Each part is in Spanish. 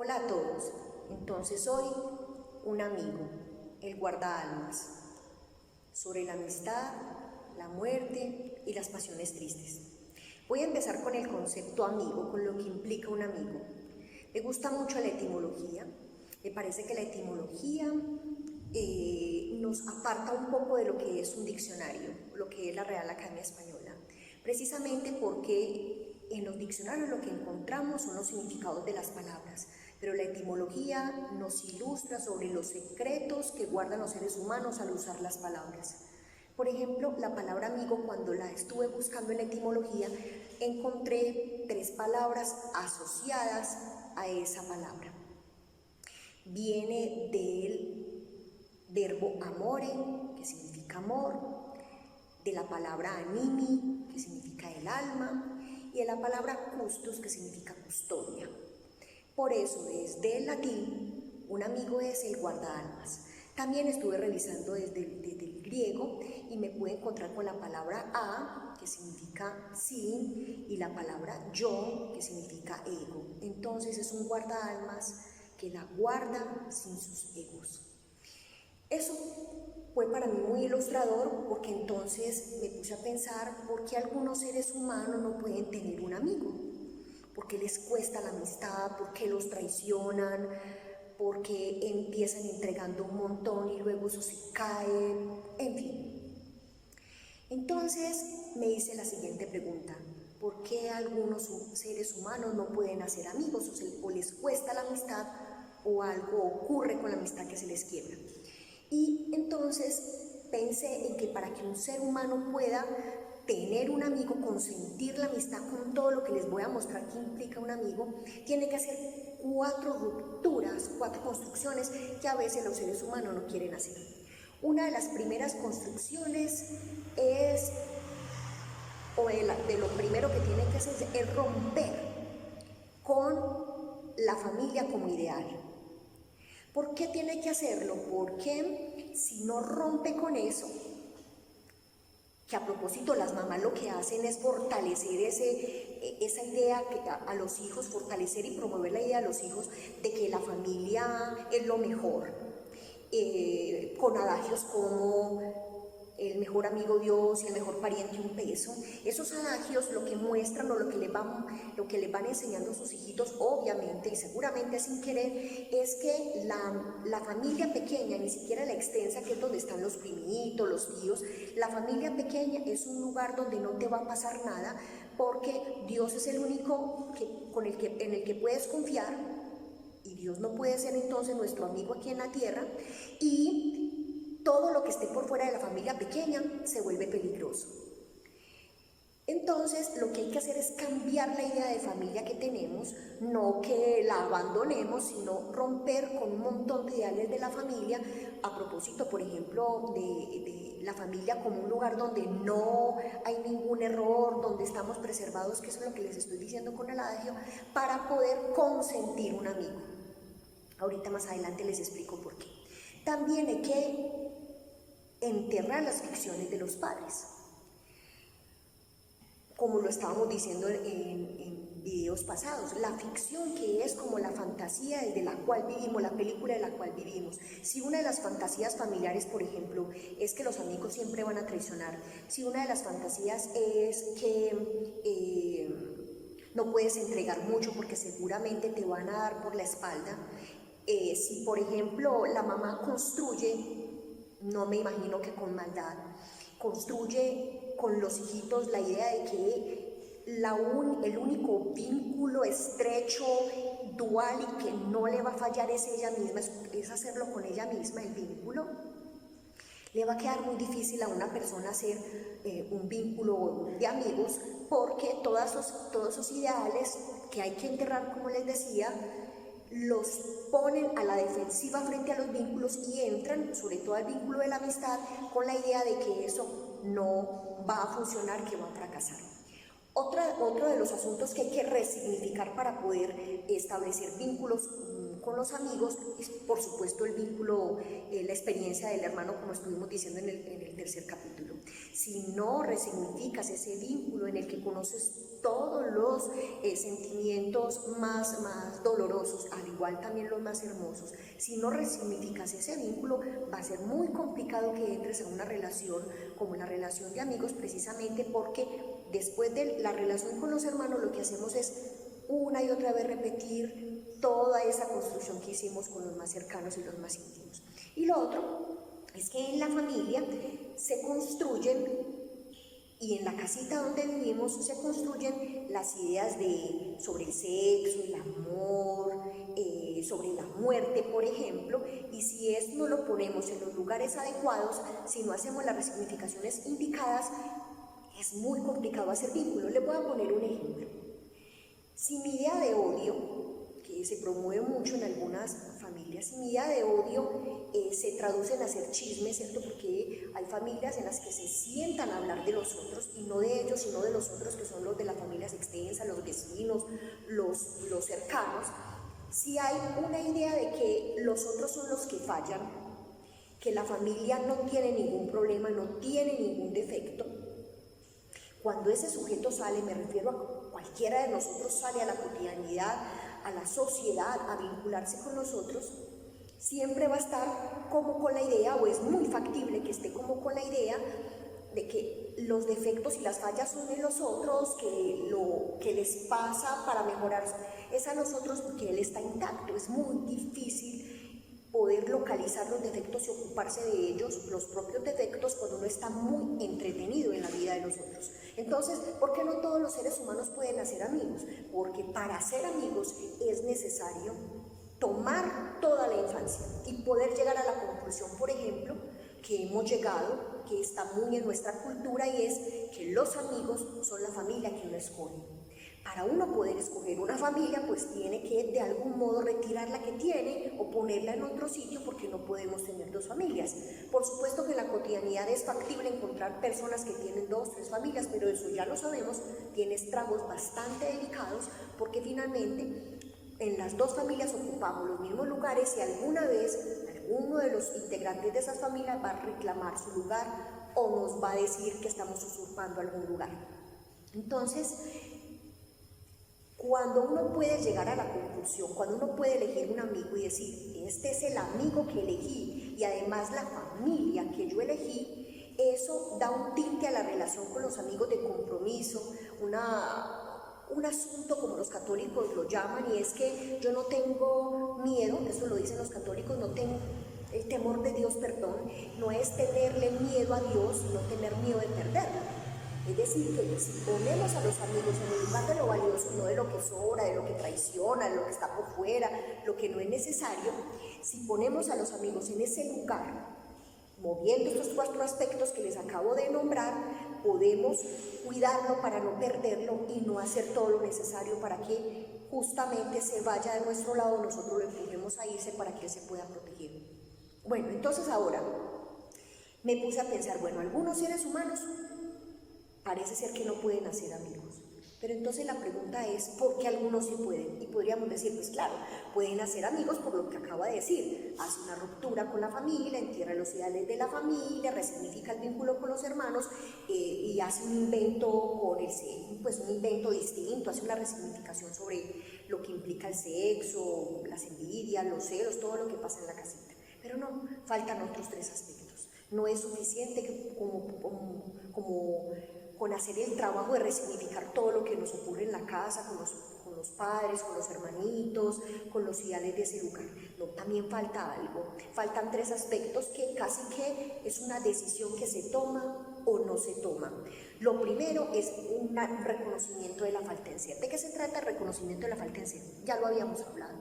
Hola a todos, entonces hoy un amigo, el guardaalmas, sobre la amistad, la muerte y las pasiones tristes. Voy a empezar con el concepto amigo, con lo que implica un amigo. Me gusta mucho la etimología, me parece que la etimología nos aparta un poco de lo que es un diccionario, lo que es la Real Academia Española, precisamente porque en los diccionarios lo que encontramos son los significados de las palabras, pero la etimología nos ilustra sobre los secretos que guardan los seres humanos al usar las palabras. Por ejemplo, la palabra amigo, cuando la estuve buscando en la etimología, encontré 3 palabras asociadas a esa palabra. Viene del verbo amore, que significa amor, de la palabra animi, que significa el alma, y de la palabra custos, que significa custodia. Por eso, desde el latín, un amigo es el guardaalmas. También estuve revisando desde el griego y me pude encontrar con la palabra a, que significa sí, y la palabra yo, que significa ego. Entonces es un guardaalmas que la guarda sin sus egos. Eso fue para mí muy ilustrador, porque entonces me puse a pensar por qué algunos seres humanos no pueden tener un amigo. ¿Por qué les cuesta la amistad? ¿Por qué los traicionan? ¿Por qué empiezan entregando un montón y luego eso se cae? En fin. Entonces me hice la siguiente pregunta: ¿por qué algunos seres humanos no pueden hacer amigos o les cuesta la amistad o algo ocurre con la amistad que se les quiebra? Y entonces pensé en que para que un ser humano pueda tener un amigo, consentir la amistad con todo lo que les voy a mostrar que implica un amigo, tiene que hacer 4 rupturas, 4 construcciones que a veces los seres humanos no quieren hacer. Una de las primeras construcciones es, de lo primero que tiene que hacer es romper con la familia como ideal. ¿Por qué tiene que hacerlo? Porque si no rompe con eso, que a propósito las mamás lo que hacen es fortalecer esa idea a los hijos, fortalecer y promover la idea a los hijos de que la familia es lo mejor, con adagios como el mejor amigo Dios y el mejor pariente un peso. Esos adagios lo que muestran o lo que les van enseñando a sus hijitos, obviamente y seguramente sin querer, es que la familia pequeña, ni siquiera la extensa, que es donde están los primitos, los tíos, la familia pequeña es un lugar donde no te va a pasar nada, porque Dios es el único en el que puedes confiar, y Dios no puede ser entonces nuestro amigo aquí en la tierra, y todo lo que esté por fuera de la familia pequeña se vuelve peligroso. Entonces lo que hay que hacer es cambiar la idea de familia que tenemos, no que la abandonemos, sino romper con un montón de ideales de la familia, a propósito, por ejemplo, de la familia como un lugar donde no hay ningún error, donde estamos preservados, que eso es lo que les estoy diciendo con el adagio, para poder consentir un amigo. Ahorita más adelante les explico por qué. También hay que enterrar las ficciones de los padres, como lo estábamos diciendo en videos pasados, la ficción que es como la fantasía de la cual vivimos, la película de la cual vivimos. Si una de las fantasías familiares, por ejemplo, es que los amigos siempre van a traicionar, si una de las fantasías es que no puedes entregar mucho porque seguramente te van a dar por la espalda, si por ejemplo la mamá construye, no me imagino que con maldad, construye con los hijitos la idea de que el único vínculo estrecho, dual y que no le va a fallar es ella misma, es hacerlo con ella misma, el vínculo, le va a quedar muy difícil a una persona hacer un vínculo de amigos, porque todos esos ideales que hay que enterrar, como les decía, los ponen a la defensiva frente a los vínculos y entran, sobre todo al vínculo de la amistad, con la idea de que eso no va a funcionar, que va a fracasar. Otro de los asuntos que hay que resignificar para poder establecer vínculos con los amigos es, por supuesto, el vínculo, la experiencia del hermano, como estuvimos diciendo en el tercer capítulo. si no resignificas ese vínculo en el que conoces todos los sentimientos más dolorosos, al igual también los más hermosos, si no resignificas ese vínculo, va a ser muy complicado que entres a una relación como la relación de amigos, precisamente porque después de la relación con los hermanos lo que hacemos es una y otra vez repetir toda esa construcción que hicimos con los más cercanos y los más íntimos. Y lo otro es que en la familia se construyen, y en la casita donde vivimos se construyen las ideas sobre el sexo, el amor, sobre la muerte, por ejemplo, y si no lo ponemos en los lugares adecuados, si no hacemos las resignificaciones indicadas, es muy complicado hacer vínculos. Les voy a poner un ejemplo. Si mi idea de odio, que se promueve mucho en algunas familias, si mi idea de odio se traduce en hacer chismes, ¿cierto? Porque hay familias en las que se sientan a hablar de los otros, y no de ellos, sino de los otros, que son los de las familias extensas, los vecinos, los cercanos. Si hay una idea de que los otros son los que fallan, que la familia no tiene ningún problema, no tiene ningún defecto, cuando ese sujeto sale, me refiero a cualquiera de nosotros, sale a la cotidianidad, a la sociedad, a vincularse con nosotros, siempre va a estar como con la idea, o es muy factible que esté como con la idea de que los defectos y las fallas son de los otros, que lo que les pasa para mejorar es a nosotros, porque él está intacto. Es muy difícil poder localizar los defectos y ocuparse de ellos, los propios defectos, cuando uno está muy entretenido en la vida de los otros. Entonces, ¿por qué no todos los seres humanos pueden hacer amigos? Porque para ser amigos es necesario tomar toda la infancia y poder llegar a la conclusión, por ejemplo, que hemos llegado, que está muy en nuestra cultura, y es que los amigos son la familia que uno escoge. Para uno poder escoger una familia, pues tiene que de algún modo retirar la que tiene o ponerla en otro sitio, porque no podemos tener dos familias. Por supuesto que en la cotidianidad es factible encontrar personas que tienen 2, 3 familias, pero eso ya lo sabemos, tiene estragos bastante delicados, porque finalmente en las 2 familias ocupamos los mismos lugares y alguna vez alguno de los integrantes de esas familias va a reclamar su lugar o nos va a decir que estamos usurpando algún lugar. Entonces, cuando uno puede llegar a la conclusión, cuando uno puede elegir un amigo y decir, este es el amigo que elegí y además la familia que yo elegí, eso da un tinte a la relación con los amigos de compromiso, un asunto como los católicos lo llaman, y es que yo no tengo miedo, eso lo dicen los católicos, no tengo el temor de Dios, perdón, no es tenerle miedo a Dios, sino tener miedo de perderlo. Es decir, que si ponemos a los amigos en el lugar de lo valioso, no de lo que sobra, de lo que traiciona, de lo que está por fuera, lo que no es necesario, si ponemos a los amigos en ese lugar, moviendo estos 4 aspectos que les acabo de nombrar, podemos cuidarlo para no perderlo y no hacer todo lo necesario para que justamente se vaya de nuestro lado, nosotros lo empujemos a irse para que él se pueda proteger. Bueno, entonces ahora me puse a pensar, bueno, algunos seres humanos parece ser que no pueden hacer amigos, pero entonces la pregunta es, ¿por qué algunos sí pueden? Y podríamos decir, pues claro, pueden hacer amigos por lo que acaba de decir, hace una ruptura con la familia, entierra los ideales de la familia, resignifica el vínculo con los hermanos y hace un invento un invento distinto, hace una resignificación sobre lo que implica el sexo, las envidias, los celos, todo lo que pasa en la casita. Pero no, faltan otros 3 aspectos. No es suficiente como con hacer el trabajo de resignificar todo lo que nos ocurre en la casa, con los padres, con los hermanitos, con los ideales de ese lugar. No, también falta algo. Faltan 3 aspectos que casi que es una decisión que se toma o no se toma. Lo primero es un reconocimiento de la falta en ser. ¿De qué se trata el reconocimiento de la falta en ser? Ya lo habíamos hablado.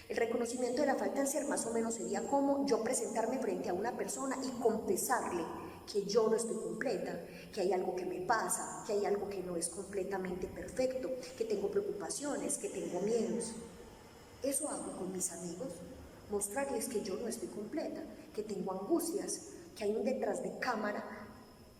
El reconocimiento de la falta en ser más o menos sería como yo presentarme frente a una persona y confesarle que yo no estoy completa, que hay algo que me pasa, que hay algo que no es completamente perfecto, que tengo preocupaciones, que tengo miedos. Eso hago con mis amigos, mostrarles que yo no estoy completa, que tengo angustias, que hay un detrás de cámara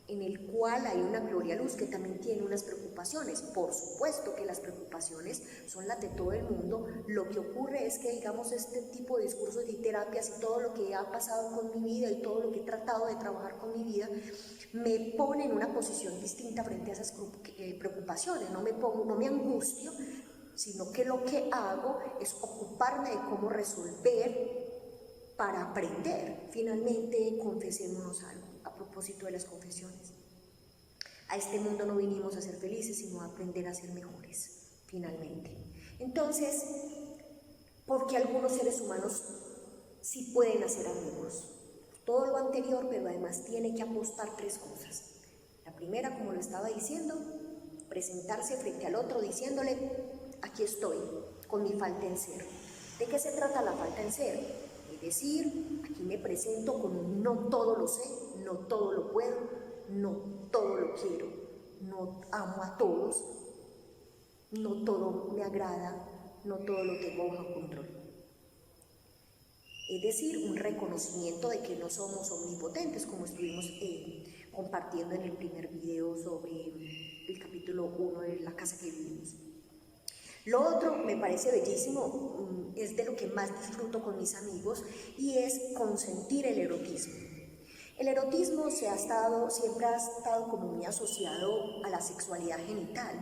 en el cual hay una Gloria Luz que también tiene unas preocupaciones. Por supuesto que las preocupaciones son las de todo el mundo. Lo que ocurre es que, digamos, este tipo de discursos y terapias y todo lo que ha pasado con mi vida y todo lo que he tratado de trabajar con mi vida me pone en una posición distinta frente a esas preocupaciones. No me angustio, sino que lo que hago es ocuparme de cómo resolver para aprender. Finalmente, confesémonos algo a propósito de las confesiones. A este mundo no vinimos a ser felices, sino a aprender a ser mejores, finalmente. Entonces, porque algunos seres humanos sí pueden hacer amigos. Todo lo anterior, pero además tiene que apostar 3 cosas. La primera, como lo estaba diciendo, presentarse frente al otro diciéndole: aquí estoy, con mi falta en ser. ¿De qué se trata la falta en ser? Es decir, aquí me presento con un no todo lo sé, no todo lo puedo, no todo lo quiero, no amo a todos, no todo me agrada, no todo lo tengo bajo control. Es decir, un reconocimiento de que no somos omnipotentes, como estuvimos compartiendo en el primer video sobre el capítulo 1 de La casa que vivimos. Lo otro me parece bellísimo, es de lo que más disfruto con mis amigos, y es consentir el erotismo. El erotismo siempre ha estado como muy asociado a la sexualidad genital,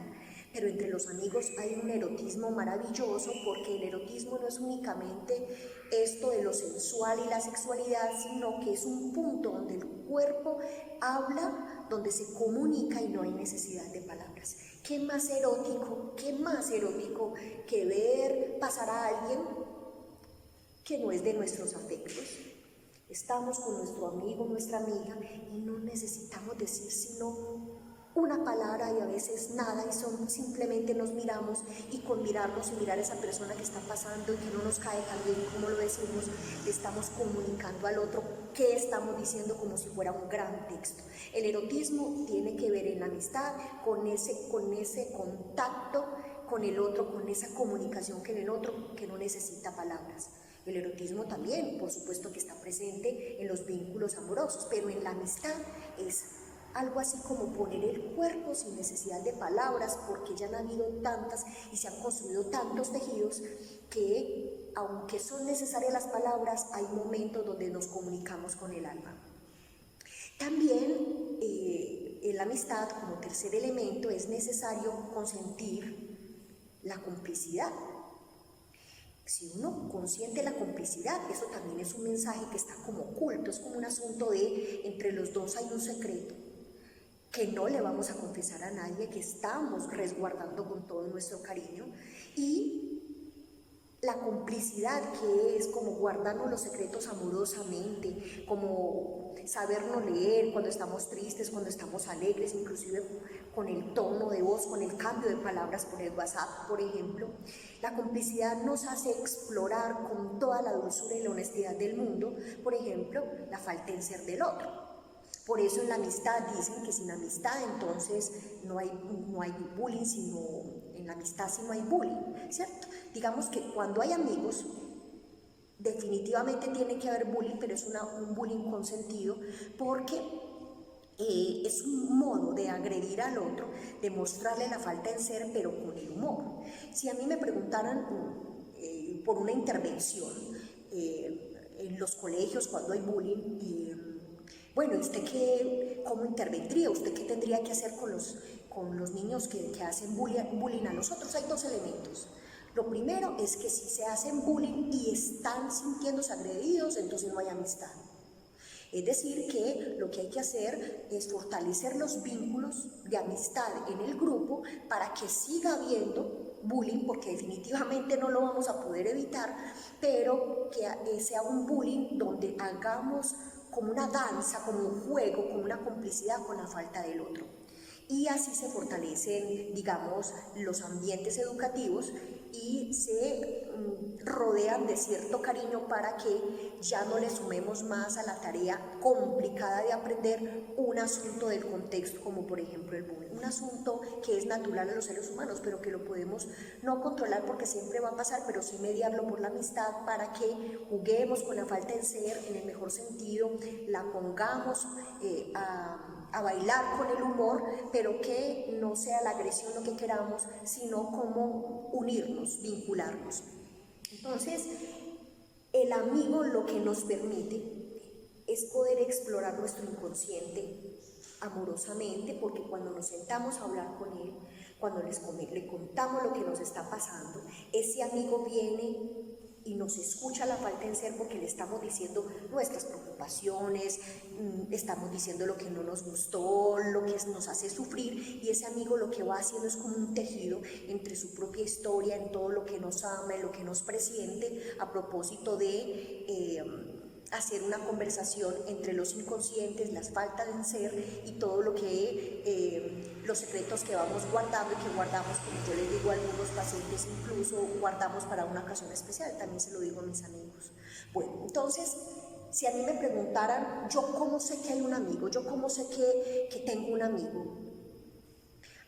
pero entre los amigos hay un erotismo maravilloso, porque el erotismo no es únicamente esto de lo sensual y la sexualidad, sino que es un punto donde el cuerpo habla, donde se comunica y no hay necesidad de palabras. ¿Qué más erótico que ver pasar a alguien que no es de nuestros afectos? Estamos con nuestro amigo, nuestra amiga, y no necesitamos decir sino una palabra y a veces nada, y simplemente nos miramos, y con mirarnos y mirar a esa persona que está pasando y que no nos cae tan bien como lo decimos, le estamos comunicando al otro qué estamos diciendo, como si fuera un gran texto. El erotismo tiene que ver en la amistad con ese contacto con el otro, con esa comunicación con el otro que no necesita palabras. El erotismo también, por supuesto, que está presente en los vínculos amorosos, pero en la amistad es algo así como poner el cuerpo sin necesidad de palabras, porque ya han habido tantas y se han construido tantos tejidos que, aunque son necesarias las palabras, hay momentos donde nos comunicamos con el alma. También en la amistad, como tercer elemento, es necesario consentir la complicidad. Si uno consiente la complicidad, eso también es un mensaje que está como oculto, es como un asunto de entre los dos hay un secreto que no le vamos a confesar a nadie, que estamos resguardando con todo nuestro cariño, y la complicidad, que es como guardarnos los secretos amorosamente, como sabernos leer cuando estamos tristes, cuando estamos alegres, inclusive con el tono de voz, con el cambio de palabras por el WhatsApp, por ejemplo. La complicidad nos hace explorar con toda la dulzura y la honestidad del mundo, por ejemplo, la falta en ser del otro. Por eso en la amistad dicen que sin amistad entonces no hay bullying, sino en la amistad sí no hay bullying, ¿cierto? Digamos que cuando hay amigos, definitivamente tiene que haber bullying, pero es un bullying consentido, porque es un modo de agredir al otro, de mostrarle la falta en ser, pero con el humor. Si a mí me preguntaran por una intervención en los colegios cuando hay bullying, bueno, ¿usted cómo intervendría? ¿Usted qué tendría que hacer con los niños que hacen bullying a los otros? Hay 2 elementos. Lo primero es que si se hacen bullying y están sintiéndose agredidos, entonces no hay amistad. Es decir, que lo que hay que hacer es fortalecer los vínculos de amistad en el grupo para que siga habiendo bullying, porque definitivamente no lo vamos a poder evitar, pero que sea un bullying donde hagamos como una danza, como un juego, como una complicidad con la falta del otro. Y así se fortalecen, digamos, los ambientes educativos y se rodean de cierto cariño para que ya no le sumemos más a la tarea complicada de aprender un asunto del contexto, como por ejemplo el bullying. Un asunto que es natural a los seres humanos, pero que lo podemos no controlar porque siempre va a pasar, pero sí mediarlo por la amistad para que juguemos con la falta de ser en el mejor sentido, la pongamos a bailar con el humor, pero que no sea la agresión lo que queramos, sino como unirnos, vincularnos. Entonces, el amigo lo que nos permite es poder explorar nuestro inconsciente amorosamente, porque cuando nos sentamos a hablar con él, cuando le contamos lo que nos está pasando, ese amigo viene y nos escucha la falta en ser, porque le estamos diciendo nuestras preocupaciones, estamos diciendo lo que no nos gustó, lo que nos hace sufrir, y ese amigo lo que va haciendo es como un tejido entre su propia historia, en todo lo que nos ama, en lo que nos presiente, a propósito de hacer una conversación entre los inconscientes, las faltas en ser y todo lo que los secretos que vamos guardando y que guardamos, como yo les digo a algunos pacientes, incluso guardamos para una ocasión especial, también se lo digo a mis amigos. Bueno, entonces, si a mí me preguntaran, ¿yo cómo sé que hay un amigo? ¿Yo cómo sé que tengo un amigo?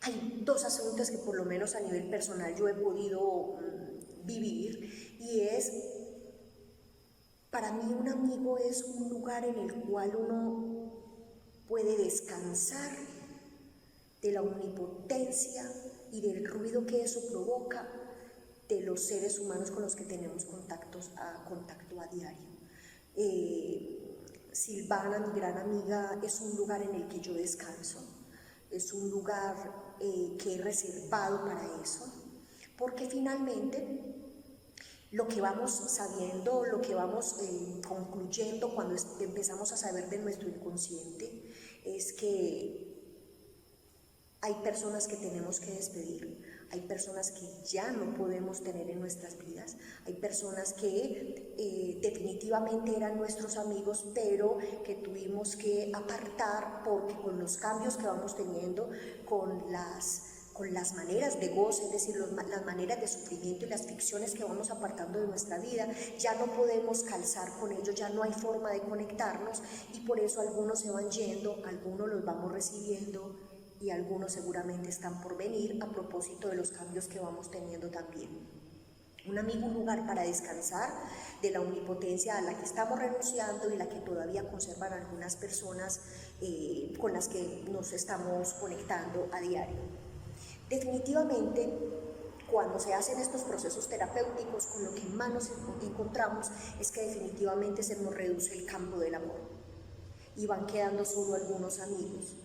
Hay dos asuntos que por lo menos a nivel personal yo he podido vivir, y es, para mí un amigo es un lugar en el cual uno puede descansar de la omnipotencia y del ruido que eso provoca de los seres humanos con los que tenemos contacto a diario. Silvana, mi gran amiga, es un lugar en el que yo descanso, es un lugar que he reservado para eso, porque finalmente lo que vamos sabiendo, lo que vamos concluyendo cuando empezamos a saber de nuestro inconsciente, es que hay personas que tenemos que despedir, hay personas que ya no podemos tener en nuestras vidas, hay personas que definitivamente eran nuestros amigos, pero que tuvimos que apartar, porque con los cambios que vamos teniendo, con las maneras de goce, es decir, las maneras de sufrimiento y las ficciones que vamos apartando de nuestra vida, ya no podemos calzar con ellos, ya no hay forma de conectarnos, y por eso algunos se van yendo, algunos los vamos recibiendo y algunos seguramente están por venir, a propósito de los cambios que vamos teniendo también. Un amigo, un lugar para descansar de la omnipotencia a la que estamos renunciando y la que todavía conservan algunas personas con las que nos estamos conectando a diario. Definitivamente, cuando se hacen estos procesos terapéuticos, con lo que más nos encontramos es que definitivamente se nos reduce el campo del amor y van quedando solo algunos amigos,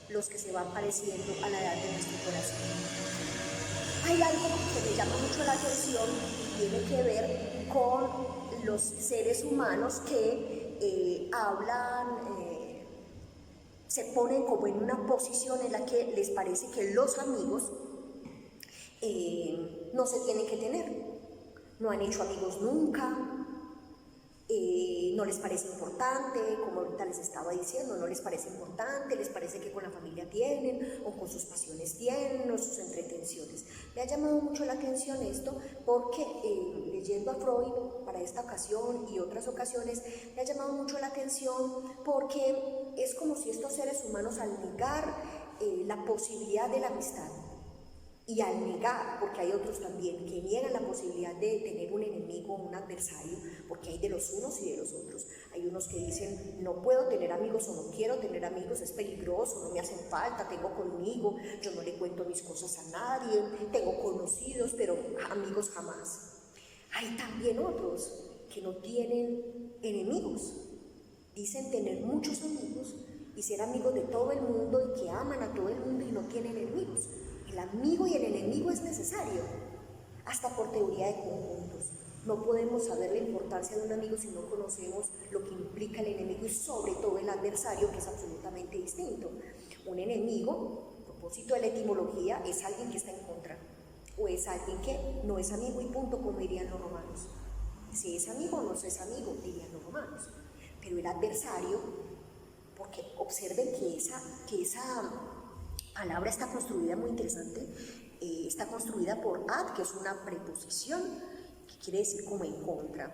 los que se van pareciendo a la edad de nuestro corazón. Hay algo que me llama mucho la atención y tiene que ver con los seres humanos que se ponen como en una posición en la que les parece que los amigos no se tienen que tener, no han hecho amigos nunca, no les parece importante, como ahorita les estaba diciendo, no les parece importante, les parece que con la familia tienen, o con sus pasiones tienen, o sus entretenciones. Me ha llamado mucho la atención esto, porque leyendo a Freud para esta ocasión y otras ocasiones, me ha llamado mucho la atención porque es como si estos seres humanos, al negar la posibilidad de la amistad, y al negar, porque hay otros también que niegan la posibilidad de tener un enemigo, un adversario, porque hay de los unos y de los otros. Hay unos que dicen, no puedo tener amigos o no quiero tener amigos, es peligroso, no me hacen falta, tengo conmigo, yo no le cuento mis cosas a nadie, tengo conocidos, pero amigos jamás. Hay también otros que no tienen enemigos, dicen tener muchos amigos y ser amigos de todo el mundo y que aman a todo el mundo y no tienen enemigos. El amigo y el enemigo es necesario, hasta por teoría de conjuntos. No podemos saber la importancia de un amigo si no conocemos lo que implica el enemigo y sobre todo el adversario, que es absolutamente distinto. Un enemigo, a propósito de la etimología, es alguien que está en contra, o es alguien que no es amigo y punto, como dirían los romanos. Si es amigo o no es amigo, dirían los romanos. Pero el adversario, porque observen que esa palabra está construida muy interesante, está construida por ad, que es una preposición, que quiere decir como en contra.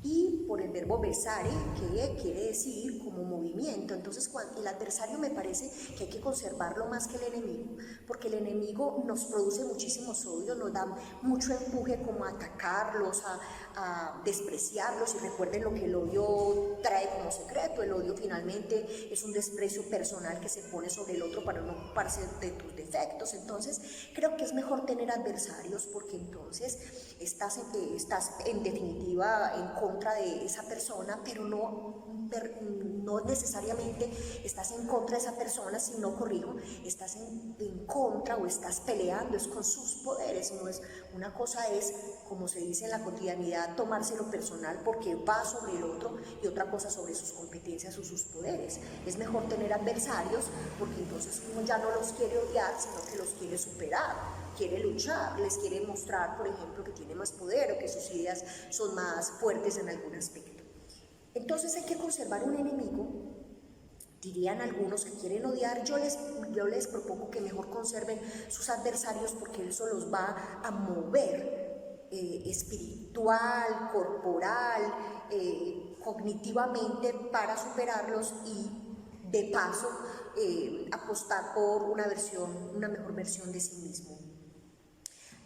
y por el verbo versare, que quiere decir como movimiento. Entonces el adversario me parece que hay que conservarlo más que el enemigo, porque el enemigo nos produce muchísimos odios, nos da mucho empuje como a atacarlos, a despreciarlos, y recuerden lo que el odio trae como secreto. El odio finalmente es un desprecio personal que se pone sobre el otro para no ocuparse de tus defectos. Entonces creo que es mejor tener adversarios, porque entonces estás en definitiva en contra de esa persona, pero no necesariamente estás en contra de esa persona, sino, corrijo, estás en contra o estás peleando es con sus poderes. No es, una cosa es, como se dice en la cotidianidad, tomárselo personal porque va sobre el otro, y otra cosa sobre sus competencias o sus poderes. Es mejor tener adversarios, porque entonces uno ya no los quiere odiar, sino que los quiere superar, quiere luchar, les quiere mostrar, por ejemplo, que tiene más poder o que sus ideas son más fuertes en algún aspecto. Entonces hay que conservar un enemigo. Dirían algunos que quieren odiar, yo les propongo que mejor conserven sus adversarios, porque eso los va a mover espiritual, corporal, cognitivamente, para superarlos y de paso apostar por una mejor versión de sí mismo.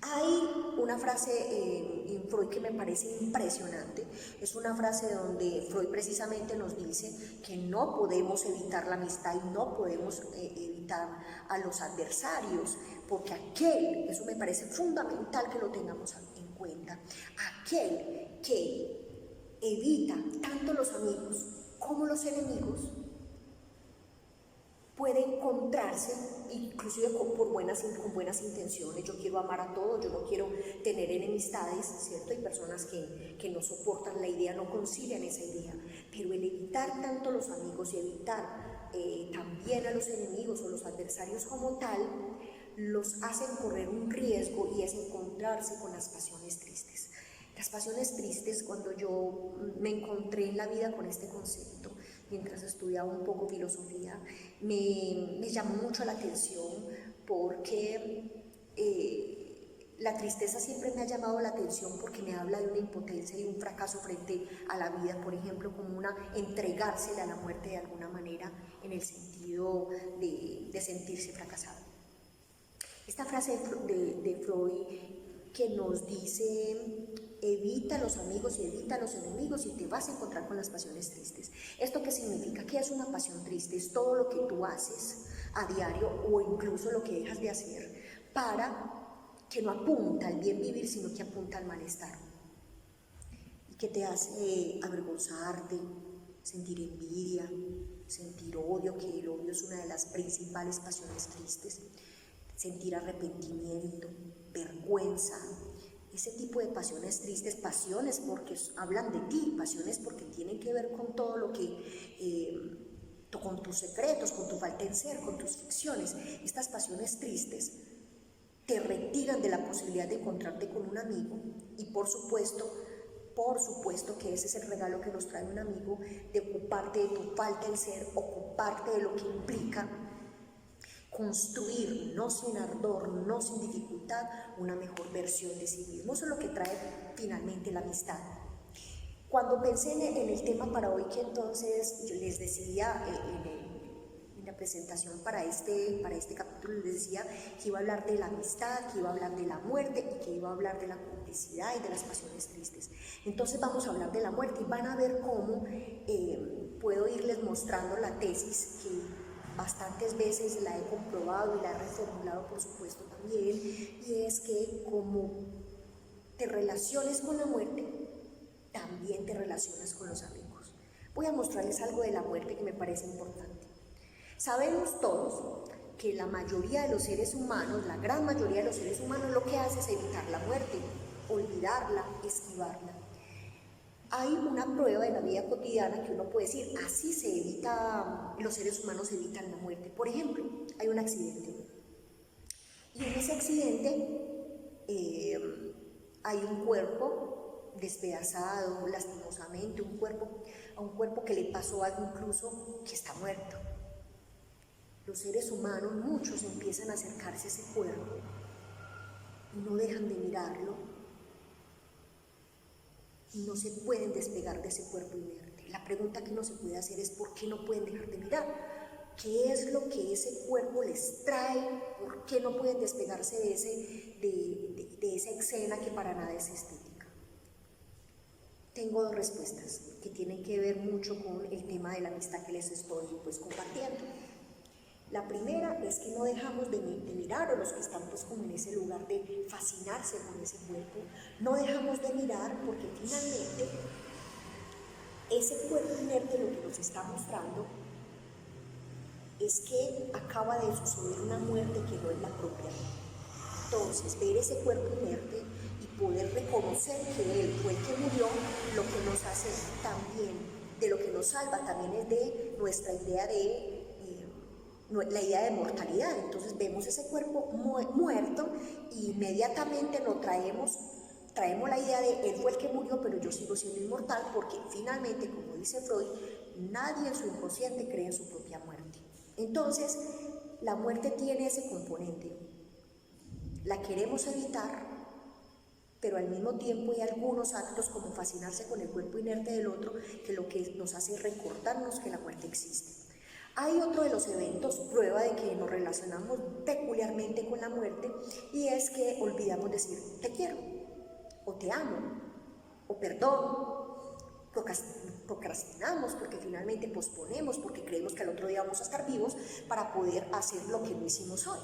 Hay una frase en Freud que me parece impresionante. Es una frase donde Freud precisamente nos dice que no podemos evitar la amistad y no podemos evitar a los adversarios, porque eso me parece fundamental que lo tengamos en cuenta, aquel que evita tanto los amigos como los enemigos puede encontrarse, inclusive con buenas intenciones. Yo quiero amar a todos, yo no quiero tener enemistades, ¿cierto? Hay personas que no soportan la idea, no concilian esa idea, pero el evitar tanto los amigos y evitar también a los enemigos o los adversarios como tal, los hacen correr un riesgo, y es encontrarse con las pasiones tristes. Las pasiones tristes, cuando yo me encontré en la vida con este concepto, mientras estudiaba un poco filosofía, me llamó mucho la atención, porque la tristeza siempre me ha llamado la atención, porque me habla de una impotencia y un fracaso frente a la vida, por ejemplo, como una entregársela a la muerte de alguna manera, en el sentido de sentirse fracasado. Esta frase de Freud que nos dice: evita los amigos y evita los enemigos y te vas a encontrar con las pasiones tristes. ¿Esto qué significa? ¿Qué es una pasión triste? Es todo lo que tú haces a diario, o incluso lo que dejas de hacer, para que no apunta al bien vivir, sino que apunta al malestar, y que te hace avergonzarte, sentir envidia, sentir odio, que el odio es una de las principales pasiones tristes, sentir arrepentimiento, vergüenza. Ese tipo de pasiones tristes, pasiones porque hablan de ti, pasiones porque tienen que ver con todo lo que, con tus secretos, con tu falta de ser, con tus ficciones. Estas pasiones tristes te retiran de la posibilidad de encontrarte con un amigo, y por supuesto que ese es el regalo que nos trae un amigo, de ocuparte de tu falta de ser, ocuparte de lo que implica construir, no sin ardor, no sin dificultad, una mejor versión de sí mismo. Eso es lo que trae finalmente la amistad. Cuando pensé en el tema para hoy, que entonces yo les decía en la presentación para este capítulo, les decía que iba a hablar de la amistad, que iba a hablar de la muerte, y que iba a hablar de la complicidad y de las pasiones tristes. Entonces vamos a hablar de la muerte, y van a ver cómo puedo irles mostrando la tesis, que bastantes veces la he comprobado y la he reformulado, por supuesto, también, y es que como te relaciones con la muerte, también te relacionas con los amigos. Voy a mostrarles algo de la muerte que me parece importante. Sabemos todos que la mayoría de los seres humanos, la gran mayoría de los seres humanos, lo que hace es evitar la muerte, olvidarla, esquivarla. Hay una prueba de la vida cotidiana que uno puede decir: así se evita, los seres humanos evitan la muerte. Por ejemplo, hay un accidente, y en ese accidente hay un cuerpo despedazado, lastimosamente, a un cuerpo que le pasó algo, incluso que está muerto. Los seres humanos, muchos, empiezan a acercarse a ese cuerpo y no dejan de mirarlo, y no se pueden despegar de ese cuerpo inerte. La pregunta que uno se puede hacer es ¿por qué no pueden dejar de mirar? ¿Qué es lo que ese cuerpo les trae? ¿Por qué no pueden despegarse de esa escena que para nada es estética? Tengo dos respuestas que tienen que ver mucho con el tema de la amistad que les estoy compartiendo. La primera es que no dejamos de mirar, o los que están como en ese lugar de fascinarse con ese cuerpo, no dejamos de mirar porque finalmente ese cuerpo inerte lo que nos está mostrando es que acaba de suceder una muerte que no es la propia. Entonces, ver ese cuerpo inerte y poder reconocer que él fue el que murió, lo que nos hace también, de lo que nos salva también es de nuestra idea la idea de mortalidad. Entonces vemos ese cuerpo muerto y inmediatamente lo traemos la idea de él fue el que murió, pero yo sigo siendo inmortal, porque finalmente, como dice Freud, nadie en su inconsciente cree en su propia muerte. Entonces, la muerte tiene ese componente. La queremos evitar, pero al mismo tiempo hay algunos actos como fascinarse con el cuerpo inerte del otro, que lo que nos hace es recordarnos que la muerte existe. Hay otro de los eventos, prueba de que nos relacionamos peculiarmente con la muerte, y es que olvidamos decir te quiero, o te amo, o perdón. Procrastinamos porque finalmente posponemos, porque creemos que al otro día vamos a estar vivos para poder hacer lo que no hicimos hoy.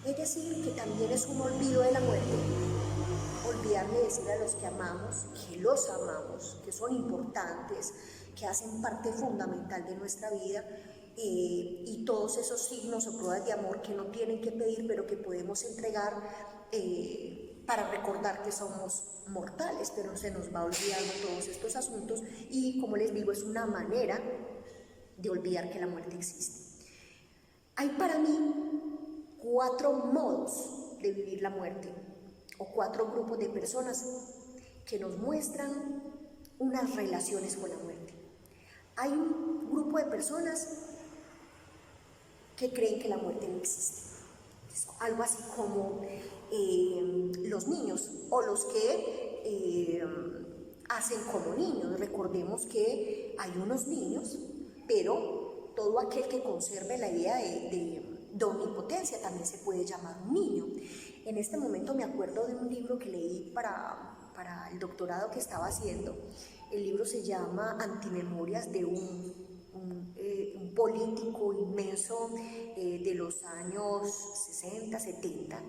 Es decir, que también es un olvido de la muerte, olvidar de decir a los que amamos, que los amamos, que son importantes, que hacen parte fundamental de nuestra vida, y todos esos signos o pruebas de amor que no tienen que pedir, pero que podemos entregar para recordar que somos mortales, pero se nos va olvidando todos estos asuntos, y como les digo, es una manera de olvidar que la muerte existe. Hay para mí 4 modos de vivir la muerte, o 4 grupos de personas que nos muestran unas relaciones con la muerte. Hay un grupo de personas que creen que la muerte no existe. Es algo así como los niños, o los que hacen como niños. Recordemos que hay unos niños, pero todo aquel que conserve la idea de omnipotencia también se puede llamar un niño. En este momento me acuerdo de un libro que leí para el doctorado que estaba haciendo. El libro se llama Antimemorias, de un político inmenso de los años 60, 70,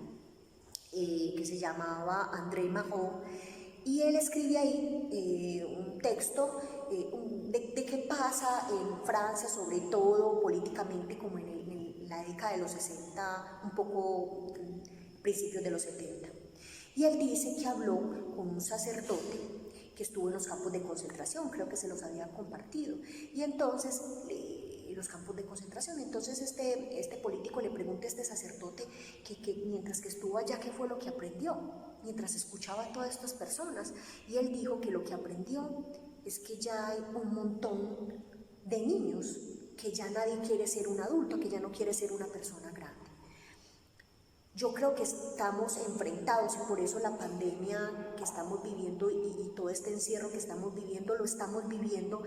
que se llamaba André Malraux, y él escribe ahí un texto de qué pasa en Francia, sobre todo políticamente, como en la década de los 60, un poco principios de los 70. Y él dice que habló con un sacerdote que estuvo en los campos de concentración, creo que se los había compartido, y entonces los campos de concentración, entonces este político le pregunta a este sacerdote que mientras que estuvo allá, ¿qué fue lo que aprendió? Mientras escuchaba a todas estas personas, y él dijo que lo que aprendió es que ya hay un montón de niños, que ya nadie quiere ser un adulto, que ya no quiere ser una persona grande. Yo creo que estamos enfrentados, y por eso la pandemia que estamos viviendo y todo este encierro que estamos viviendo, lo estamos viviendo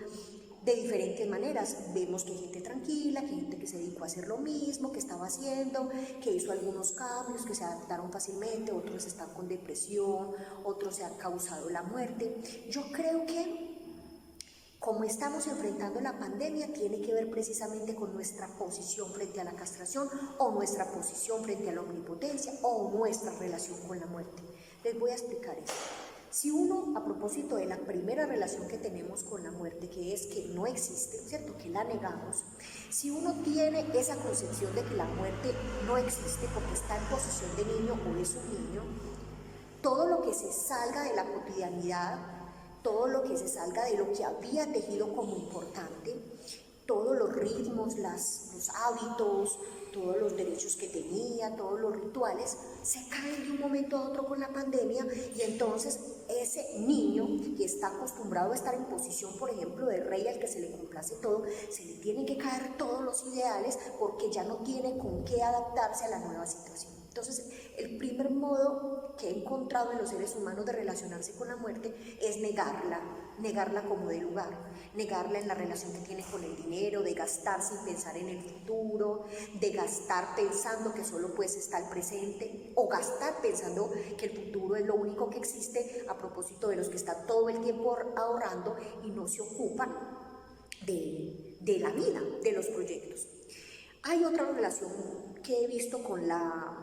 de diferentes maneras. Vemos que hay gente tranquila, que hay gente que se dedicó a hacer lo mismo que estaba haciendo, que hizo algunos cambios, que se adaptaron fácilmente, otros están con depresión, otros se han causado la muerte. Yo creo que como estamos enfrentando la pandemia, tiene que ver precisamente con nuestra posición frente a la castración, o nuestra posición frente a la omnipotencia, o nuestra relación con la muerte. Les voy a explicar esto. Si uno, a propósito de la primera relación que tenemos con la muerte, que es que no existe, ¿cierto?, que la negamos, si uno tiene esa concepción de que la muerte no existe porque está en posición de niño o es un niño, todo lo que se salga de la cotidianidad, todo lo que se salga de lo que había tejido como importante, todos los ritmos, los hábitos, todos los derechos que tenía, todos los rituales, se caen de un momento a otro con la pandemia, y entonces ese niño que está acostumbrado a estar en posición, por ejemplo, de rey al que se le complace todo, se le tienen que caer todos los ideales porque ya no tiene con qué adaptarse a la nueva situación. Entonces, el primer modo que he encontrado en los seres humanos de relacionarse con la muerte es negarla como de lugar, negarla en la relación que tiene con el dinero, de gastar sin pensar en el futuro, de gastar pensando que solo pues está el presente, o gastar pensando que el futuro es lo único que existe, a propósito de los que están todo el tiempo ahorrando y no se ocupan de la vida, de los proyectos. Hay otra relación que he visto con la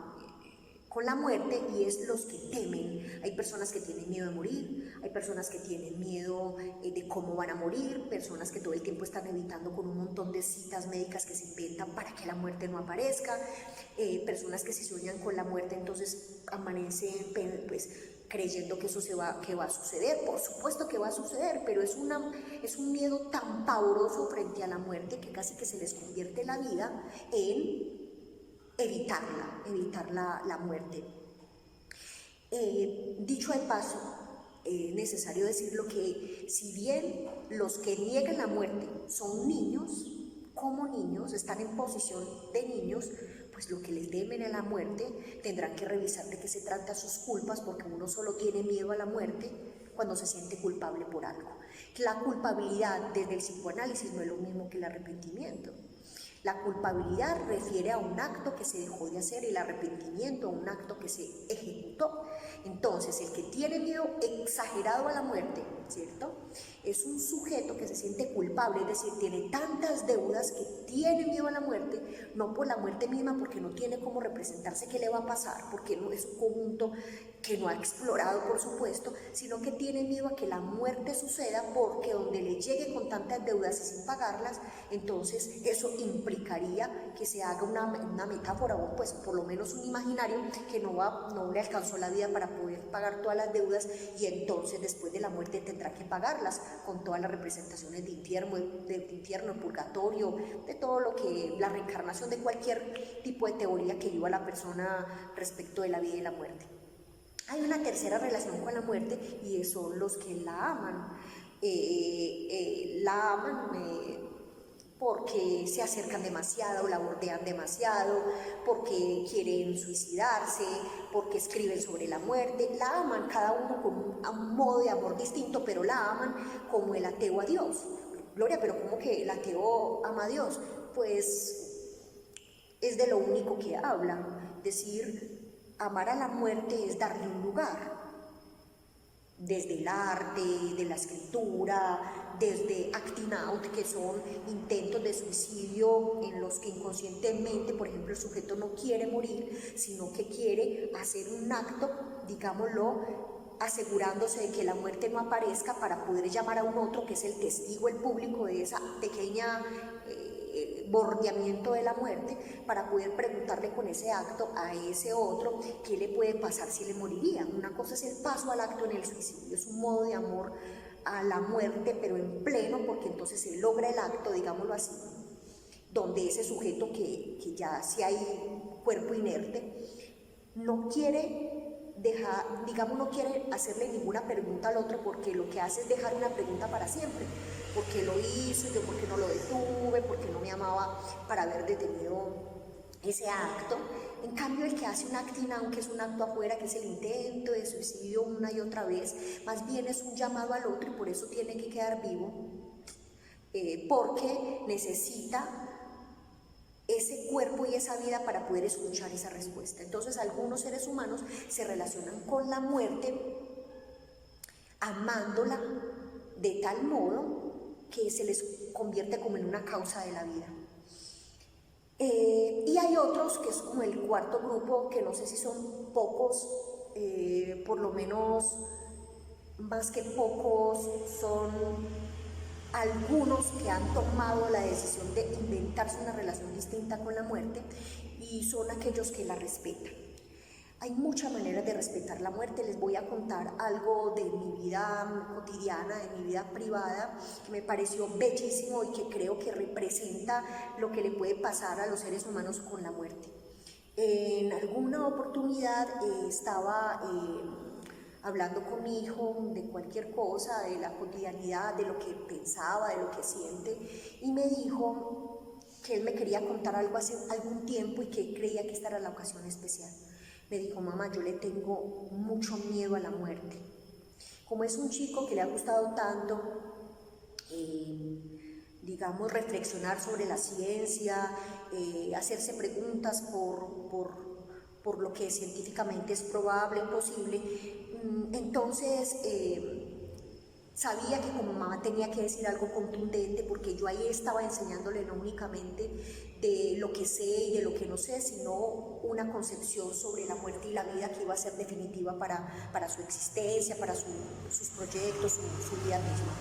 muerte, y es los que temen. Hay personas que tienen miedo de morir, hay personas que tienen miedo de cómo van a morir, personas que todo el tiempo están evitando con un montón de citas médicas que se inventan para que la muerte no aparezca, personas que se sueñan con la muerte, entonces amanecen pues creyendo que eso que va a suceder. Por supuesto que va a suceder, pero es un miedo tan pavoroso frente a la muerte que casi que se les convierte la vida en evitar la muerte. Dicho de paso, es necesario decirlo que si bien los que niegan la muerte son niños, como niños, están en posición de niños, pues lo que les temen a la muerte tendrán que revisar de qué se trata sus culpas, porque uno solo tiene miedo a la muerte cuando se siente culpable por algo. La culpabilidad desde el psicoanálisis no es lo mismo que el arrepentimiento. La culpabilidad refiere a un acto que se dejó de hacer y el arrepentimiento a un acto que se ejecutó. Entonces, el que tiene miedo exagerado a la muerte, ¿cierto?, es un sujeto que se siente culpable, es decir, tiene tantas deudas que tiene miedo a la muerte, no por la muerte misma, porque no tiene cómo representarse qué le va a pasar, porque no es un conjunto que no ha explorado, por supuesto, sino que tiene miedo a que la muerte suceda, porque donde le llegue con tantas deudas y sin pagarlas, entonces eso implicaría que se haga una metáfora, o pues por lo menos un imaginario, que no le alcanzó la vida para poder pagar todas las deudas, y entonces después de la muerte tendrá que pagarlas con todas las representaciones de infierno, purgatorio, de todo lo que la reencarnación, de cualquier tipo de teoría que viva la persona respecto de la vida y la muerte. Hay una tercera relación con la muerte, y son los que la aman. La aman porque se acercan demasiado, la bordean demasiado, porque quieren suicidarse, porque escriben sobre la muerte. La aman, cada uno con un modo de amor distinto, pero la aman como el ateo a Dios. Gloria, pero ¿cómo que el ateo ama a Dios? Pues es de lo único que habla. Decir, amar a la muerte es darle un lugar. Desde el arte, de la escritura, desde acting out, que son intentos de suicidio en los que inconscientemente, por ejemplo, el sujeto no quiere morir, sino que quiere hacer un acto, digámoslo, asegurándose de que la muerte no aparezca para poder llamar a un otro, que es el testigo, el público de esa pequeña bordeamiento de la muerte, para poder preguntarle con ese acto a ese otro qué le puede pasar si le moriría. Una cosa es el paso al acto en el suicidio, es un modo de amor a la muerte, pero en pleno, porque entonces se logra el acto, digámoslo así, donde ese sujeto que ya si hay cuerpo inerte, no quiere dejar, digamos, no quiere hacerle ninguna pregunta al otro, porque lo que hace es dejar una pregunta para siempre. ¿Por qué lo hizo? ¿Yo por qué no lo detuve? ¿Por qué no me amaba para haber detenido ese acto? En cambio, el que hace un acting out, que es un acto afuera, que es el intento de suicidio una y otra vez, más bien es un llamado al otro, y por eso tiene que quedar vivo, porque necesita ese cuerpo y esa vida para poder escuchar esa respuesta. Entonces, algunos seres humanos se relacionan con la muerte amándola de tal modo que se les convierte como en una causa de la vida. Y hay otros, que es como el cuarto grupo, que no sé si son pocos, por lo menos más que pocos, son algunos que han tomado la decisión de inventarse una relación distinta con la muerte, y son aquellos que la respetan. Hay muchas maneras de respetar la muerte. Les voy a contar algo de mi vida cotidiana, de mi vida privada, que me pareció bellísimo y que creo que representa lo que le puede pasar a los seres humanos con la muerte. En alguna oportunidad estaba hablando con mi hijo de cualquier cosa, de la cotidianidad, de lo que pensaba, de lo que siente, y me dijo que él me quería contar algo hace algún tiempo y que creía que esta era la ocasión especial. me dijo: mamá, yo le tengo mucho miedo a la muerte. Como es un chico que le ha gustado tanto, digamos, reflexionar sobre la ciencia, hacerse preguntas por lo que científicamente es probable y posible, entonces sabía que como mamá tenía que decir algo contundente, porque yo ahí estaba enseñándole no únicamente de lo que sé y de lo que no sé, sino una concepción sobre la muerte y la vida que iba a ser definitiva para su existencia, para sus proyectos, su vida misma.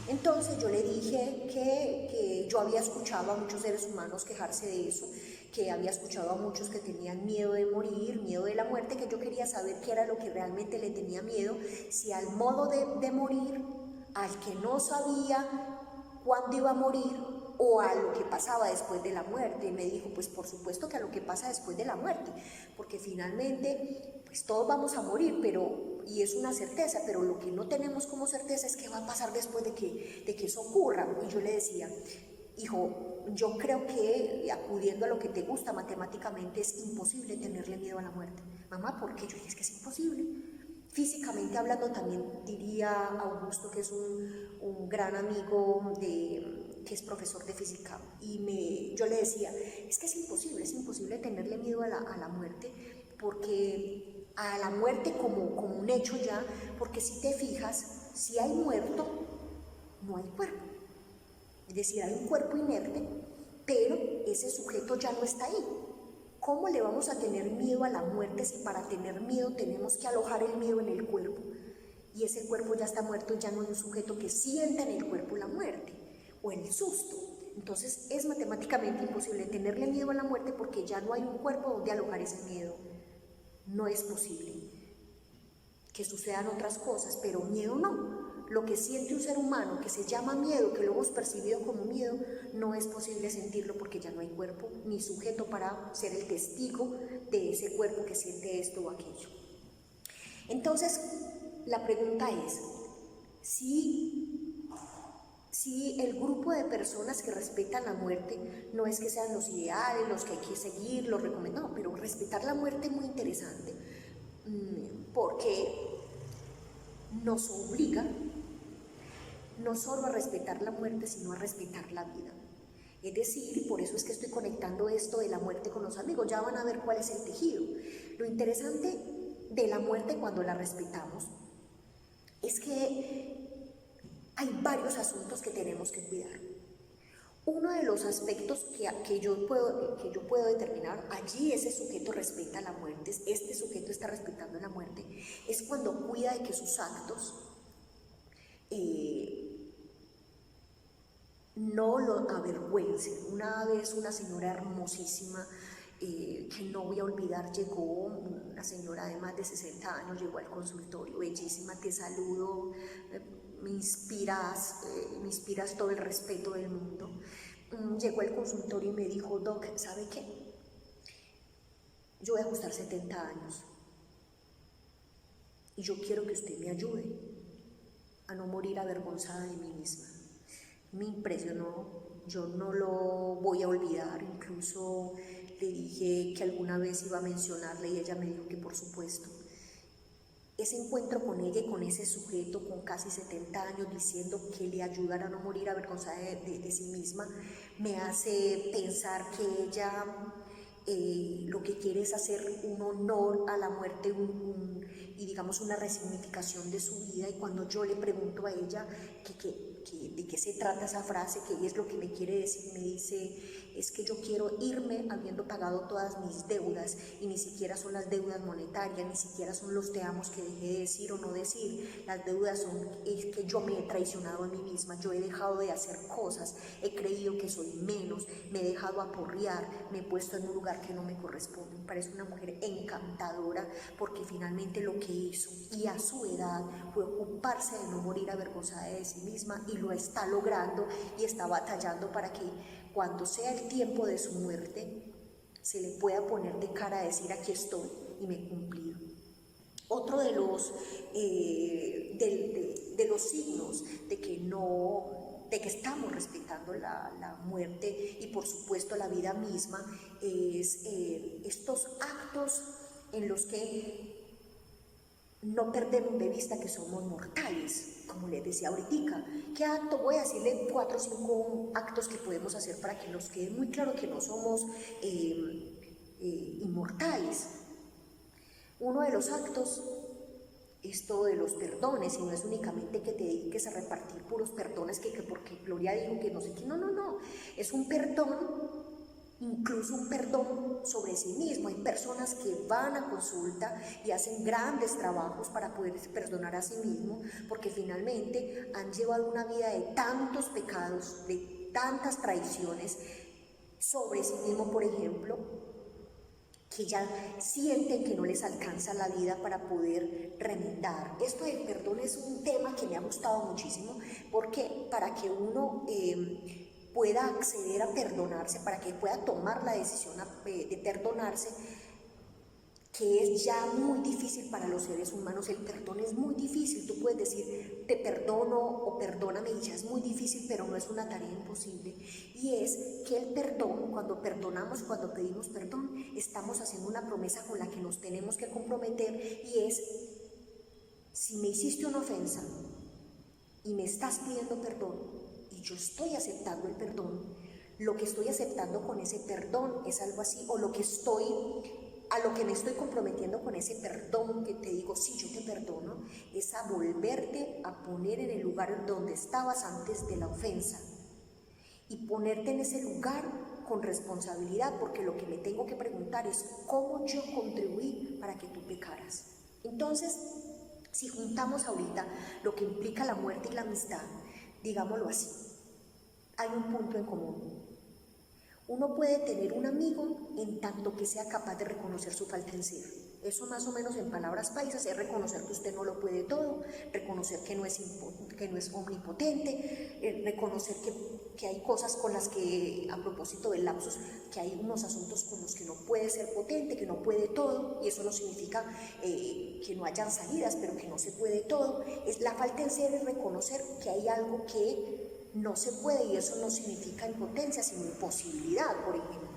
Entonces yo le dije que yo había escuchado a muchos seres humanos quejarse de eso, que había escuchado a muchos que tenían miedo de morir, miedo de la muerte, que yo quería saber qué era lo que realmente le tenía miedo, si al modo de morir, al que no sabía cuándo iba a morir, o a lo que pasaba después de la muerte. Y me dijo: pues por supuesto que a lo que pasa después de la muerte, porque finalmente pues todos vamos a morir, y es una certeza, pero lo que no tenemos como certeza es qué va a pasar después de que eso ocurra. Y yo le decía: hijo, yo creo que, acudiendo a lo que te gusta, matemáticamente es imposible tenerle miedo a la muerte. Mamá, ¿por qué? Yo dije: es que es imposible. Físicamente hablando, también diría Augusto, que es un gran amigo que es profesor de física, y yo le decía: es que es imposible tenerle miedo a la muerte, porque a la muerte como un hecho ya, porque si te fijas, si hay muerto, no hay cuerpo. Es decir, hay un cuerpo inerte, pero ese sujeto ya no está ahí. ¿Cómo le vamos a tener miedo a la muerte si para tener miedo tenemos que alojar el miedo en el cuerpo? Y ese cuerpo ya está muerto y ya no hay un sujeto que sienta en el cuerpo la muerte o el susto. Entonces es matemáticamente imposible tenerle miedo a la muerte, porque ya no hay un cuerpo donde alojar ese miedo. No es posible. Que sucedan otras cosas, pero miedo no. Lo que siente un ser humano, que se llama miedo, que lo hemos percibido como miedo, no es posible sentirlo, porque ya no hay cuerpo ni sujeto para ser el testigo de ese cuerpo que siente esto o aquello. Entonces, la pregunta es, si el grupo de personas que respetan la muerte no es que sean los ideales, los que hay que seguir, los recomendados, no, pero respetar la muerte es muy interesante, porque nos obliga no solo a respetar la muerte, sino a respetar la vida. Es decir, por eso es que estoy conectando esto de la muerte con los amigos. Ya van a ver cuál es el tejido. Lo interesante de la muerte, cuando la respetamos, es que hay varios asuntos que tenemos que cuidar. Uno de los aspectos que yo puedo determinar, allí ese sujeto respeta la muerte, este sujeto está respetando la muerte, es cuando cuida de que sus actos no lo avergüencen. Una vez una señora hermosísima, que no voy a olvidar, llegó, una señora de más de 60 años, llegó al consultorio: bellísima, te saludo, me inspiras todo el respeto del mundo. Llegó al consultorio y me dijo: doc, ¿sabe qué? Yo voy a ajustar 70 años y yo quiero que usted me ayude a no morir avergonzada de mí misma. Me impresionó, yo no lo voy a olvidar. Incluso le dije que alguna vez iba a mencionarle y ella me dijo que por supuesto. Ese encuentro con ella y con ese sujeto con casi 70 años diciendo que le ayudara a no morir avergonzada de sí misma, me hace pensar que ella lo que quiere es hacer un honor a la muerte y digamos una resignificación de su vida. Y cuando yo le pregunto a ella de qué se trata esa frase, qué es lo que me quiere decir, me dice: es que yo quiero irme habiendo pagado todas mis deudas, y ni siquiera son las deudas monetarias, ni siquiera son los te amos que dejé de decir o no decir. Las deudas es que yo me he traicionado a mí misma, yo he dejado de hacer cosas, he creído que soy menos, me he dejado aporrear, me he puesto en un lugar que no me corresponde. Me parece una mujer encantadora, porque finalmente lo que hizo, y a su edad, fue ocuparse de no morir avergonzada de sí misma, y lo está logrando y está batallando para que cuando sea el tiempo de su muerte se le pueda poner de cara a decir: aquí estoy y me he cumplido. Otro de los signos de que estamos respetando la muerte y por supuesto la vida misma es estos actos en los que no perdemos de vista que somos mortales, como les decía ahorita. ¿Qué acto? Voy a decirle 4 o 5 actos que podemos hacer para que nos quede muy claro que no somos inmortales. Uno de los actos es todo de los perdones, y no es únicamente que te dediques a repartir puros perdones, que porque Gloria dijo que no sé qué, no, es un perdón, incluso un perdón sobre sí mismo. Hay personas que van a consulta y hacen grandes trabajos para poder perdonar a sí mismo, porque finalmente han llevado una vida de tantos pecados, de tantas traiciones sobre sí mismo, por ejemplo, que ya sienten que no les alcanza la vida para poder remendar. Esto del perdón es un tema que me ha gustado muchísimo, porque para que uno pueda acceder a perdonarse, para que pueda tomar la decisión de perdonarse, que es ya muy difícil para los seres humanos. El perdón es muy difícil. Tú puedes decir te perdono o perdóname, y ya es muy difícil, pero no es una tarea imposible. Y es que el perdón, cuando perdonamos, cuando pedimos perdón, estamos haciendo una promesa con la que nos tenemos que comprometer, y es: si me hiciste una ofensa y me estás pidiendo perdón y yo estoy aceptando el perdón, lo que estoy aceptando con ese perdón es algo así, o a lo que me estoy comprometiendo con ese perdón que te digo, sí, yo te perdono, es a volverte a poner en el lugar donde estabas antes de la ofensa, y ponerte en ese lugar con responsabilidad, porque lo que me tengo que preguntar es cómo yo contribuí para que tú pecaras. Entonces, si juntamos ahorita lo que implica la muerte y la amistad, digámoslo así, hay un punto en común. Uno puede tener un amigo en tanto que sea capaz de reconocer su falta en ser. Eso, más o menos en palabras paisas, es reconocer que usted no lo puede todo, reconocer que no es omnipotente, reconocer que hay cosas con las que, a propósito del lapsus, que hay unos asuntos con los que no puede ser potente, que no puede todo, y eso no significa que no hayan salidas, pero que no se puede todo. La falta en ser es reconocer que hay algo que no se puede, y eso no significa impotencia, sino imposibilidad, por ejemplo.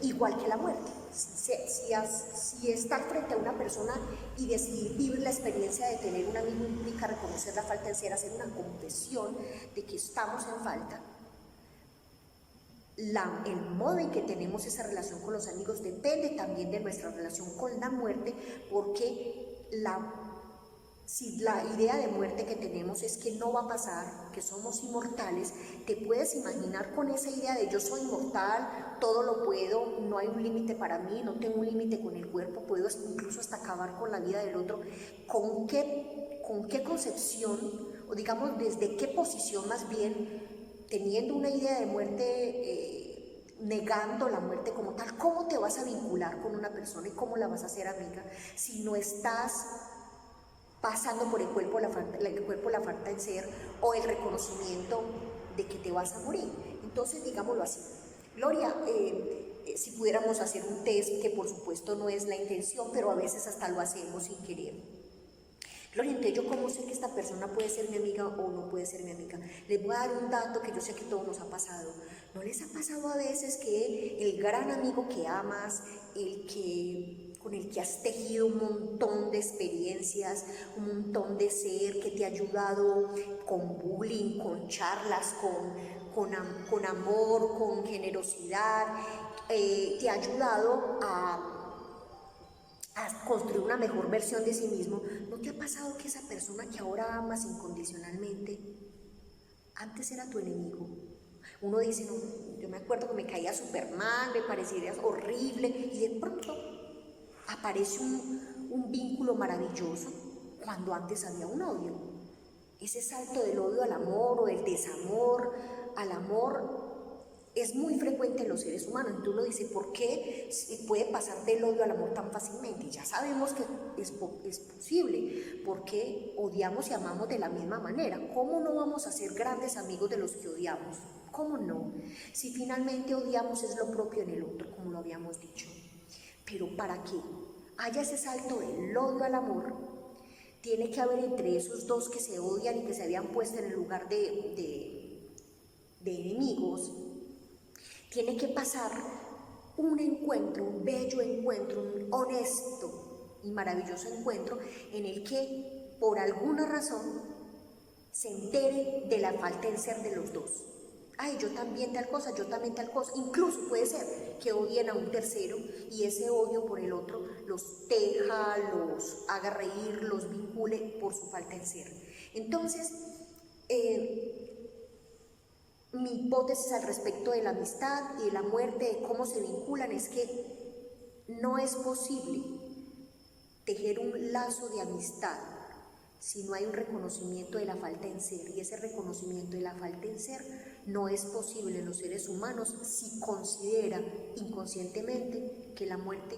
Igual que la muerte. Si estar frente a una persona y decidir vivir la experiencia de tener un amigo implica reconocer la falta en ser, hacer una confesión de que estamos en falta, el modo en que tenemos esa relación con los amigos depende también de nuestra relación con la muerte, porque si la idea de muerte que tenemos es que no va a pasar, que somos inmortales, te puedes imaginar con esa idea de yo soy inmortal, todo lo puedo, no hay un límite para mí, no tengo un límite con el cuerpo, puedo incluso hasta acabar con la vida del otro. ¿Con qué concepción, o digamos desde qué posición más bien, teniendo una idea de muerte, negando la muerte como tal, cómo te vas a vincular con una persona y cómo la vas a hacer amiga si no estás pasando por el cuerpo la falta en ser, o el reconocimiento de que te vas a morir? Entonces, digámoslo así, Gloria, si pudiéramos hacer un test, que por supuesto no es la intención, pero a veces hasta lo hacemos sin querer. Gloria, entonces, ¿yo cómo sé que esta persona puede ser mi amiga o no puede ser mi amiga? Les voy a dar un dato que yo sé que a todos nos ha pasado. ¿No les ha pasado a veces que el gran amigo que amas, con el que has tejido un montón de experiencias, un montón de ser, que te ha ayudado con bullying, con charlas, con amor, con generosidad, te ha ayudado a construir una mejor versión de sí mismo? ¿No te ha pasado que esa persona que ahora amas incondicionalmente, antes era tu enemigo? Uno dice, no, yo me acuerdo que me caía súper mal, me parecía horrible, y de pronto aparece un vínculo maravilloso cuando antes había un odio. Ese salto del odio al amor, o del desamor al amor, es muy frecuente en los seres humanos. Entonces uno dice, ¿por qué puede pasar del odio al amor tan fácilmente? Y ya sabemos que es posible, porque odiamos y amamos de la misma manera. ¿Cómo no vamos a ser grandes amigos de los que odiamos? ¿Cómo no? Si finalmente odiamos es lo propio en el otro, como lo habíamos dicho. Pero para que haya ese salto del odio al amor, tiene que haber entre esos dos que se odian y que se habían puesto en el lugar de enemigos, tiene que pasar un encuentro, un bello encuentro, un honesto y maravilloso encuentro en el que por alguna razón se entere de la falta en ser de los dos. Ay, yo también tal cosa, yo también tal cosa. Incluso puede ser que odien a un tercero y ese odio por el otro los teja, los haga reír, los vincule por su falta en ser. Entonces, mi hipótesis al respecto de la amistad y de la muerte, de cómo se vinculan, es que no es posible tejer un lazo de amistad si no hay un reconocimiento de la falta en ser, y ese reconocimiento de la falta en ser no es posible en los seres humanos si considera inconscientemente que la muerte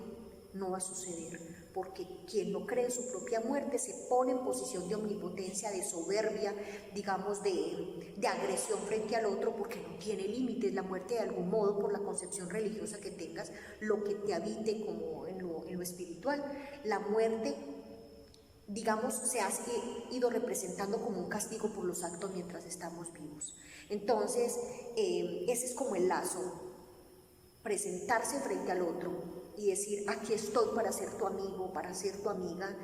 no va a suceder, porque quien no cree en su propia muerte se pone en posición de omnipotencia, de soberbia, digamos de agresión frente al otro, porque no tiene límites. La muerte, de algún modo, por la concepción religiosa que tengas, lo que te habite como en lo espiritual, la muerte, digamos, se ha ido representando como un castigo por los actos mientras estamos vivos. Entonces, ese es como el lazo, presentarse frente al otro y decir, aquí estoy para ser tu amigo, para ser tu amiga,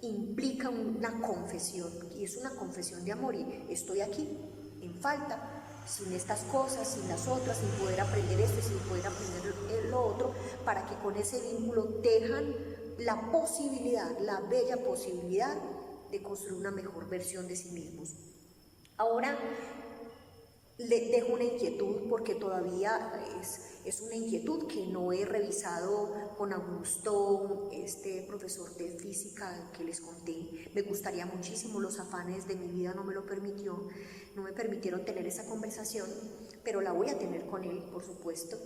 implica una confesión, y es una confesión de amor, y estoy aquí, en falta, sin estas cosas, sin las otras, sin poder aprender esto, sin poder aprender lo otro, para que con ese vínculo tejan la posibilidad, la bella posibilidad de construir una mejor versión de sí mismos. Ahora le dejo una inquietud, porque todavía es una inquietud que no he revisado con Augusto, este profesor de física que les conté. Me gustaría muchísimo, los afanes de mi vida no me lo permitió, no me permitieron tener esa conversación, pero la voy a tener con él, por supuesto.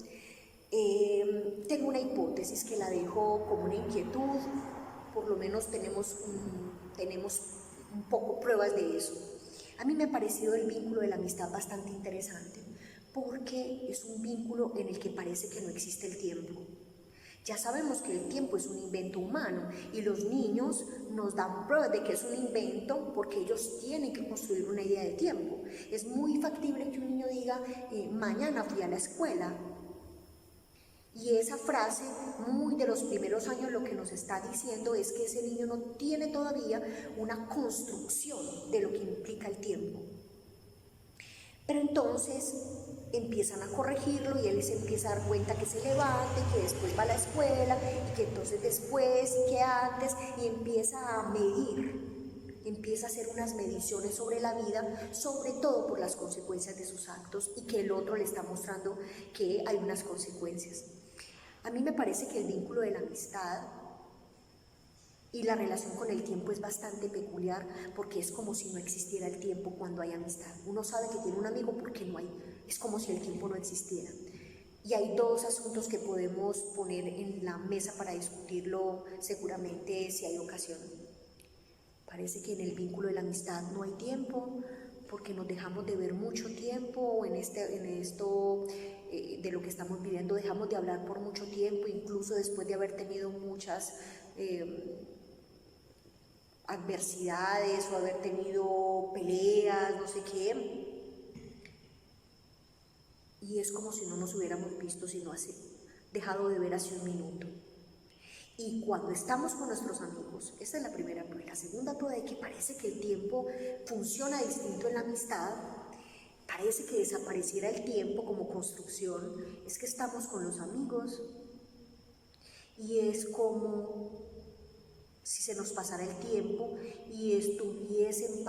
Tengo una hipótesis que la dejo como una inquietud, por lo menos tenemos un poco pruebas de eso. A mí me ha parecido el vínculo de la amistad bastante interesante, porque es un vínculo en el que parece que no existe el tiempo. Ya sabemos que el tiempo es un invento humano, y los niños nos dan pruebas de que es un invento porque ellos tienen que construir una idea de tiempo. Es muy factible que un niño diga, mañana fui a la escuela. Y esa frase, muy de los primeros años, lo que nos está diciendo es que ese niño no tiene todavía una construcción de lo que implica el tiempo. Pero entonces empiezan a corregirlo y él se empieza a dar cuenta que se levante, que después va a la escuela, y que entonces después, y que antes, y empieza a medir, empieza a hacer unas mediciones sobre la vida, sobre todo por las consecuencias de sus actos, y que el otro le está mostrando que hay unas consecuencias. A mí me parece que el vínculo de la amistad y la relación con el tiempo es bastante peculiar, porque es como si no existiera el tiempo cuando hay amistad. Uno sabe que tiene un amigo porque no hay, es como si el tiempo no existiera. Y hay dos asuntos que podemos poner en la mesa para discutirlo, seguramente, si hay ocasión. Parece que en el vínculo de la amistad no hay tiempo, porque nos dejamos de ver mucho tiempo en esto de lo que estamos viviendo, dejamos de hablar por mucho tiempo, incluso después de haber tenido muchas adversidades o haber tenido peleas, no sé qué, y es como si no nos hubiéramos visto, sino así, dejado de ver hace un minuto. Y cuando estamos con nuestros amigos, esa es la primera prueba. La segunda prueba de que parece que el tiempo funciona distinto en la amistad, parece que desapareciera el tiempo como construcción, es que estamos con los amigos y es como si se nos pasara el tiempo y hubiesen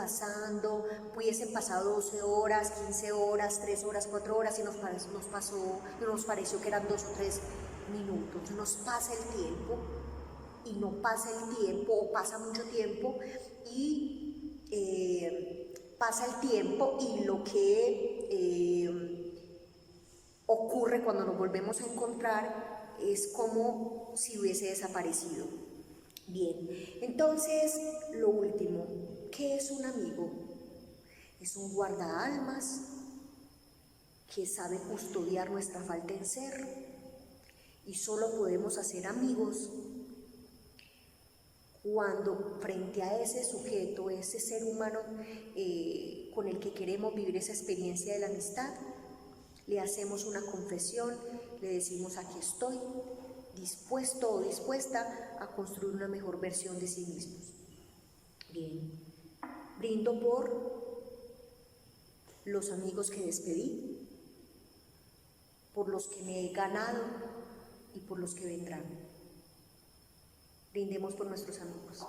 pasado 12 horas, 15 horas, 3 horas, 4 horas, y nos pareció que eran 2 o 3 minutos. Nos pasa el tiempo y no pasa el tiempo, o pasa mucho tiempo, y pasa el tiempo, y lo que ocurre cuando nos volvemos a encontrar es como si hubiese desaparecido. Bien, entonces, lo último, ¿qué es un amigo? Es un guardaalmas que sabe custodiar nuestra falta en ser, y solo podemos hacer amigos cuando frente a ese sujeto, ese ser humano con el que queremos vivir esa experiencia de la amistad, le hacemos una confesión le decimos: aquí estoy, dispuesto o dispuesta a construir una mejor versión de sí mismos. Bien, brindo por los amigos que despedí, por los que me he ganado y por los que vendrán. Brindemos por nuestros amigos.